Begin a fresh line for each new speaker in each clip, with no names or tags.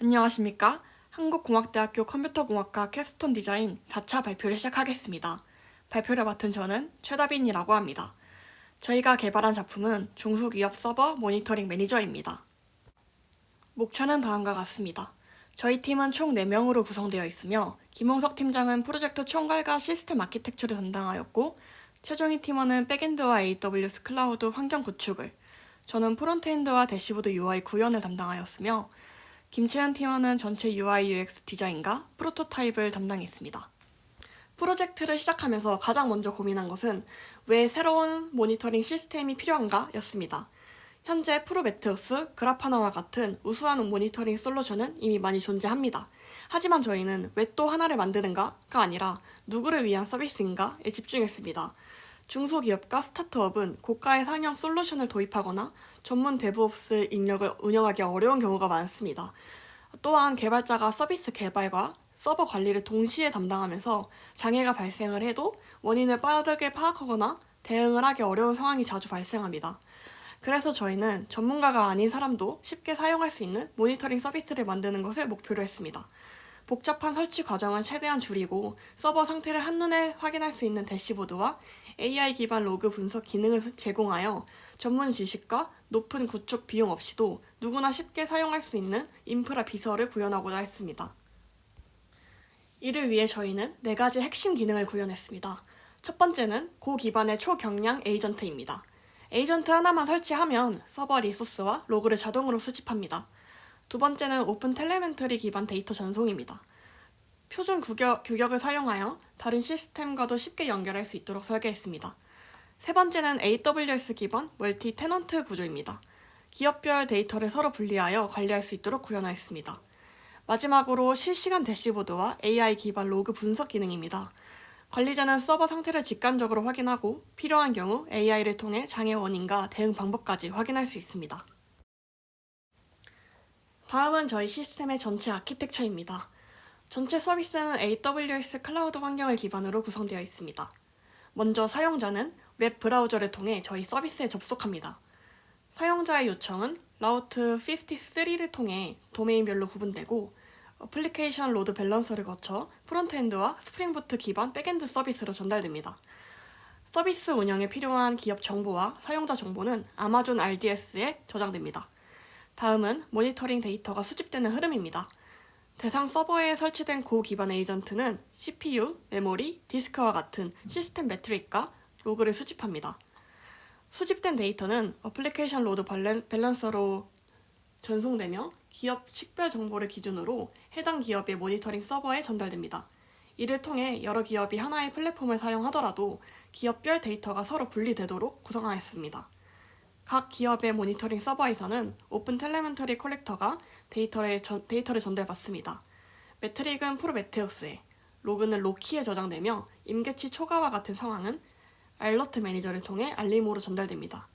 안녕하십니까? 한국공학대학교 컴퓨터공학과 캡스톤 디자인 4차 발표를 시작하겠습니다. 발표를 맡은 저는 최다빈이라고 합니다. 저희가 개발한 작품은 중소기업 서버 모니터링 매니저입니다. 목차는 다음과 같습니다. 저희 팀은 총 4명으로 구성되어 있으며 김홍석 팀장은 프로젝트 총괄과 시스템 아키텍처를 담당하였고 최종희 팀원은 백엔드와 AWS 클라우드 환경 구축을, 저는 프론트엔드와 대시보드 UI 구현을 담당하였으며 김채연 팀원은 전체 UI UX 디자인과 프로토타입을 담당했습니다. 프로젝트를 시작하면서 가장 먼저 고민한 것은 왜 새로운 모니터링 시스템이 필요한가 였습니다. 현재 프로메테우스, 그라파나와 같은 우수한 모니터링 솔루션은 이미 많이 존재합니다. 하지만 저희는 왜 또 하나를 만드는가가 아니라 누구를 위한 서비스인가에 집중했습니다. 중소기업과 스타트업은 고가의 상용 솔루션을 도입하거나 전문 데브옵스 인력을 운영하기 어려운 경우가 많습니다. 또한 개발자가 서비스 개발과 서버 관리를 동시에 담당하면서 장애가 발생을 해도 원인을 빠르게 파악하거나 대응을 하기 어려운 상황이 자주 발생합니다. 그래서 저희는 전문가가 아닌 사람도 쉽게 사용할 수 있는 모니터링 서비스를 만드는 것을 목표로 했습니다. 복잡한 설치 과정은 최대한 줄이고 서버 상태를 한눈에 확인할 수 있는 대시보드와 AI 기반 로그 분석 기능을 제공하여 전문 지식과 높은 구축 비용 없이도 누구나 쉽게 사용할 수 있는 인프라 비서를 구현하고자 했습니다. 이를 위해 저희는 4가지 핵심 기능을 구현했습니다. 첫 번째는 고기반의 초경량 에이전트입니다. 에이전트 하나만 설치하면 서버 리소스와 로그를 자동으로 수집합니다. 두 번째는 오픈 텔레멘터리 기반 데이터 전송입니다. 표준 규격을 사용하여 다른 시스템과도 쉽게 연결할 수 있도록 설계했습니다. 세 번째는 AWS 기반 멀티 테넌트 구조입니다. 기업별 데이터를 서로 분리하여 관리할 수 있도록 구현하였습니다. 마지막으로 실시간 대시보드와 AI 기반 로그 분석 기능입니다. 관리자는 서버 상태를 직관적으로 확인하고 필요한 경우 AI를 통해 장애 원인과 대응 방법까지 확인할 수 있습니다. 다음은 저희 시스템의 전체 아키텍처입니다. 전체 서비스는 AWS 클라우드 환경을 기반으로 구성되어 있습니다. 먼저 사용자는 웹 브라우저를 통해 저희 서비스에 접속합니다. 사용자의 요청은 라우트 53를 통해 도메인별로 구분되고 어플리케이션 로드 밸런서를 거쳐 프론트엔드와 스프링부트 기반 백엔드 서비스로 전달됩니다. 서비스 운영에 필요한 기업 정보와 사용자 정보는 아마존 RDS에 저장됩니다. 다음은 모니터링 데이터가 수집되는 흐름입니다. 대상 서버에 설치된 고기반 에이전트는 CPU, 메모리, 디스크와 같은 시스템 매트릭과 로그를 수집합니다. 수집된 데이터는 어플리케이션 로드 밸런서로 전송되며 기업 식별 정보를 기준으로 해당 기업의 모니터링 서버에 전달됩니다. 이를 통해 여러 기업이 하나의 플랫폼을 사용하더라도 기업별 데이터가 서로 분리되도록 구성하였습니다. 각 기업의 모니터링 서버에서는 오픈 텔레멘터리 컬렉터가 데이터를 전달받습니다. 매트릭은 프로메테우스에, 로그는 로키에 저장되며 임계치 초과와 같은 상황은 알러트 매니저를 통해 알림으로 전달됩니다.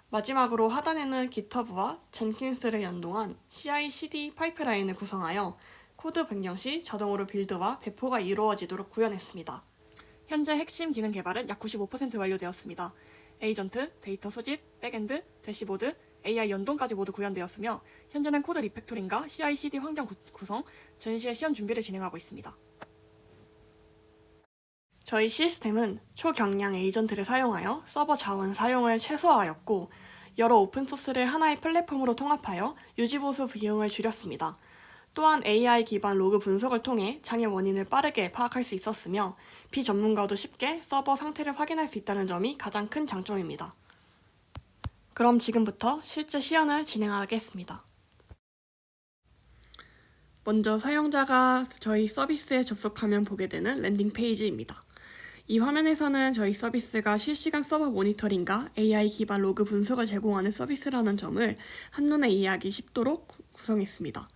마지막으로 하단에는 GitHub와 젠킨스를 연동한 CI/CD 파이프라인을 구성하여 코드 변경 시 자동으로 빌드와 배포가 이루어지도록 구현했습니다. 현재 핵심 기능 개발은 약 95% 완료되었습니다. 에이전트, 데이터 수집, 백엔드, 대시보드, AI 연동까지 모두 구현되었으며 현재는 코드 리팩토링과 CI/CD 환경 구성, 전시의 시연 준비를 진행하고 있습니다. 저희 시스템은 초경량 에이전트를 사용하여 서버 자원 사용을 최소화하였고 여러 오픈소스를 하나의 플랫폼으로 통합하여 유지보수 비용을 줄였습니다. 또한 AI 기반 로그 분석을 통해 장애 원인을 빠르게 파악할 수 있었으며 비전문가도 쉽게 서버 상태를 확인할 수 있다는 점이 가장 큰 장점입니다. 그럼 지금부터 실제 시연을 진행하겠습니다. 먼저 사용자가 저희 서비스에 접속하면 보게 되는 랜딩 페이지입니다. 이 화면에서는 저희 서비스가 실시간 서버 모니터링과 AI 기반 로그 분석을 제공하는 서비스라는 점을 한눈에 이해하기 쉽도록 구성했습니다.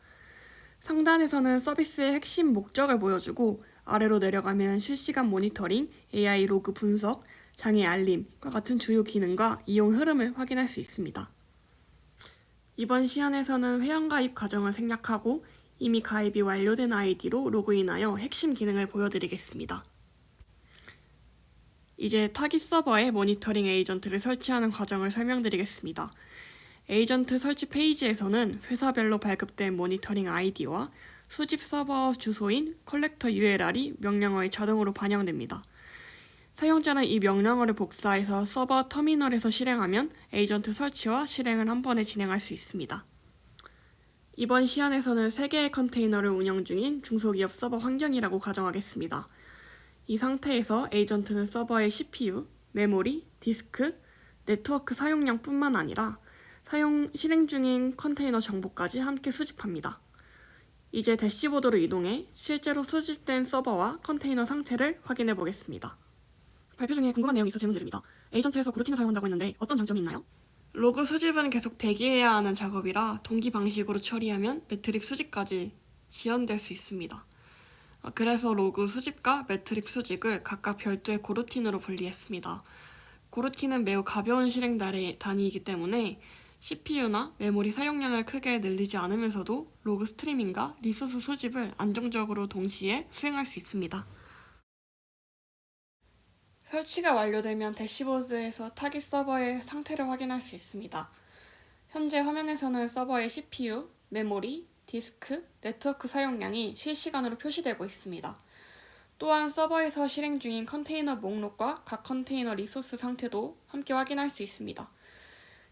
상단에서는 서비스의 핵심 목적을 보여주고 아래로 내려가면 실시간 모니터링, AI 로그 분석, 장애 알림과 같은 주요 기능과 이용 흐름을 확인할 수 있습니다. 이번 시연에서는 회원가입 과정을 생략하고 이미 가입이 완료된 아이디로 로그인하여 핵심 기능을 보여드리겠습니다. 이제 타깃 서버에 모니터링 에이전트를 설치하는 과정을 설명드리겠습니다. 에이전트 설치 페이지에서는 회사별로 발급된 모니터링 아이디와 수집 서버 주소인 컬렉터 URL이 명령어에 자동으로 반영됩니다. 사용자는 이 명령어를 복사해서 서버 터미널에서 실행하면 에이전트 설치와 실행을 한 번에 진행할 수 있습니다. 이번 시연에서는 3개의 컨테이너를 운영 중인 중소기업 서버 환경이라고 가정하겠습니다. 이 상태에서 에이전트는 서버의 CPU, 메모리, 디스크, 네트워크 사용량뿐만 아니라 실행 중인 컨테이너 정보까지 함께 수집합니다. 이제 대시보드로 이동해 실제로 수집된 서버와 컨테이너 상태를 확인해 보겠습니다. 발표 중에 궁금한 내용이 있어 질문드립니다. 에이전트에서 고루틴을 사용한다고 했는데 어떤 장점이 있나요? 로그 수집은 계속 대기해야 하는 작업이라 동기 방식으로 처리하면 매트릭 수집까지 지연될 수 있습니다. 그래서 로그 수집과 매트릭 수집을 각각 별도의 고루틴으로 분리했습니다. 고루틴은 매우 가벼운 실행 단위이기 때문에 CPU나 메모리 사용량을 크게 늘리지 않으면서도 로그 스트리밍과 리소스 수집을 안정적으로 동시에 수행할 수 있습니다. 설치가 완료되면 대시보드에서 타깃 서버의 상태를 확인할 수 있습니다. 현재 화면에서는 서버의 CPU, 메모리, 디스크, 네트워크 사용량이 실시간으로 표시되고 있습니다. 또한 서버에서 실행 중인 컨테이너 목록과 각 컨테이너 리소스 상태도 함께 확인할 수 있습니다.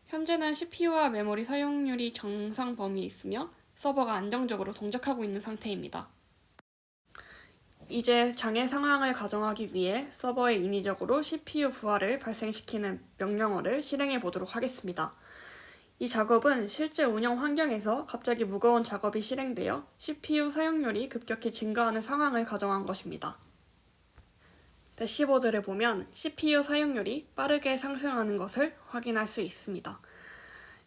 현재는 CPU와 메모리 사용률이 정상 범위에 있으며 서버가 안정적으로 동작하고 있는 상태입니다. 이제 장애 상황을 가정하기 위해 서버에 인위적으로 CPU 부하를 발생시키는 명령어를 실행해 보도록 하겠습니다. 이 작업은 실제 운영 환경에서 갑자기 무거운 작업이 실행되어 CPU 사용률이 급격히 증가하는 상황을 가정한 것입니다. 대시보드를 보면 CPU 사용률이 빠르게 상승하는 것을 확인할 수 있습니다.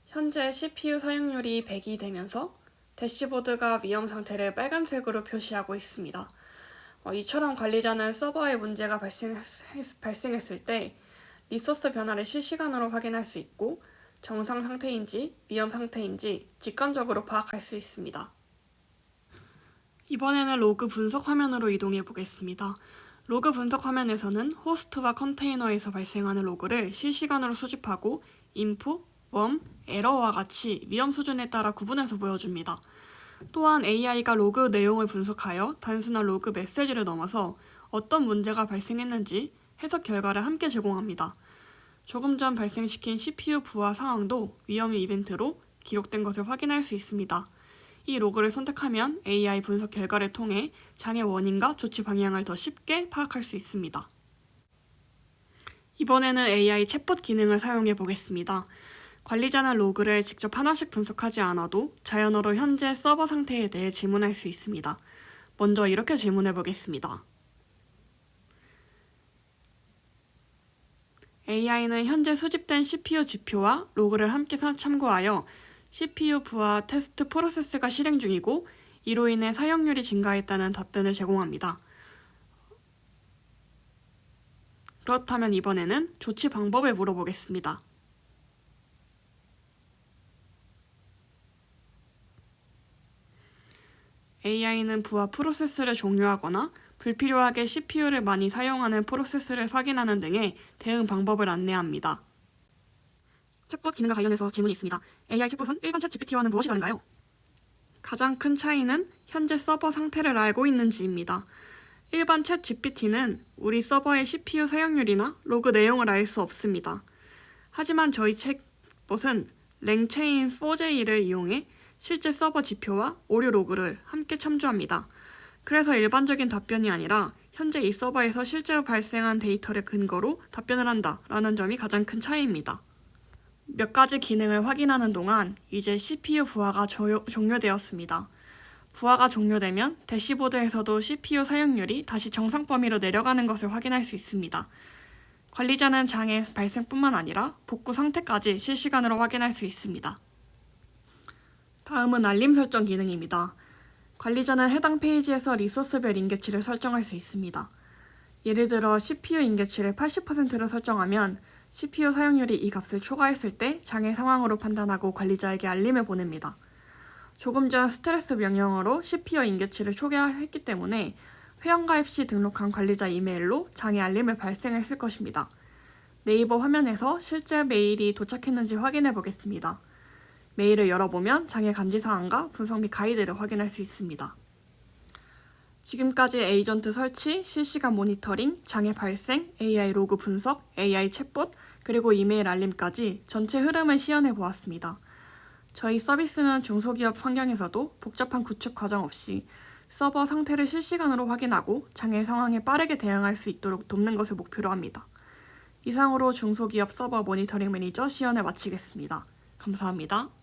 현재 CPU 사용률이 100이 되면서 대시보드가 위험 상태를 빨간색으로 표시하고 있습니다. 이처럼 관리자는 서버에 문제가 발생했을 때 리소스 변화를 실시간으로 확인할 수 있고 정상 상태인지 위험 상태인지 직관적으로 파악할 수 있습니다. 이번에는 로그 분석 화면으로 이동해 보겠습니다. 로그 분석 화면에서는 호스트와 컨테이너에서 발생하는 로그를 실시간으로 수집하고 인포, 웜, 에러와 같이 위험 수준에 따라 구분해서 보여줍니다. 또한 AI가 로그 내용을 분석하여 단순한 로그 메시지를 넘어서 어떤 문제가 발생했는지 해석 결과를 함께 제공합니다. 조금 전 발생시킨 CPU 부하 상황도 위험 이벤트로 기록된 것을 확인할 수 있습니다. 이 로그를 선택하면 AI 분석 결과를 통해 장애 원인과 조치 방향을 더 쉽게 파악할 수 있습니다. 이번에는 AI 챗봇 기능을 사용해 보겠습니다. 관리자는 로그를 직접 하나씩 분석하지 않아도 자연어로 현재 서버 상태에 대해 질문할 수 있습니다. 먼저 이렇게 질문해 보겠습니다. AI는 현재 수집된 CPU 지표와 로그를 함께 참고하여 CPU 부하 테스트 프로세스가 실행 중이고 이로 인해 사용률이 증가했다는 답변을 제공합니다. 그렇다면 이번에는 조치 방법을 물어보겠습니다. AI는 부하 프로세스를 종료하거나 불필요하게 CPU를 많이 사용하는 프로세스를 확인하는 등의 대응 방법을 안내합니다. 챗봇 기능과 관련해서 질문이 있습니다. AI 챗봇은 일반 챗 GPT와는 무엇이 다른가요? 가장 큰 차이는 현재 서버 상태를 알고 있는지입니다. 일반 챗 GPT는 우리 서버의 CPU 사용률이나 로그 내용을 알 수 없습니다. 하지만 저희 챗봇은 랭체인 4J를 이용해 실제 서버 지표와 오류 로그를 함께 참조합니다. 그래서 일반적인 답변이 아니라 현재 이 서버에서 실제로 발생한 데이터를 근거로 답변을 한다라는 점이 가장 큰 차이입니다. 몇 가지 기능을 확인하는 동안 이제 CPU 부하가 종료되었습니다. 부하가 종료되면 대시보드에서도 CPU 사용률이 다시 정상 범위로 내려가는 것을 확인할 수 있습니다. 관리자는 장애 발생뿐만 아니라 복구 상태까지 실시간으로 확인할 수 있습니다. 다음은 알림 설정 기능입니다. 관리자는 해당 페이지에서 리소스별 인계치를 설정할 수 있습니다. 예를 들어 CPU 인계치를 80%로 설정하면 CPU 사용률이 이 값을 초과했을 때 장애 상황으로 판단하고 관리자에게 알림을 보냅니다. 조금 전 스트레스 명령어로 CPU 인계치를 초과했기 때문에 회원가입 시 등록한 관리자 이메일로 장애 알림을 발생했을 것입니다. 네이버 화면에서 실제 메일이 도착했는지 확인해 보겠습니다. 메일을 열어보면 장애 감지 사항과 분석 및 가이드를 확인할 수 있습니다. 지금까지 에이전트 설치, 실시간 모니터링, 장애 발생, AI 로그 분석, AI 챗봇, 그리고 이메일 알림까지 전체 흐름을 시연해 보았습니다. 저희 서비스는 중소기업 환경에서도 복잡한 구축 과정 없이 서버 상태를 실시간으로 확인하고 장애 상황에 빠르게 대응할 수 있도록 돕는 것을 목표로 합니다. 이상으로 중소기업 서버 모니터링 매니저 시연을 마치겠습니다. 감사합니다.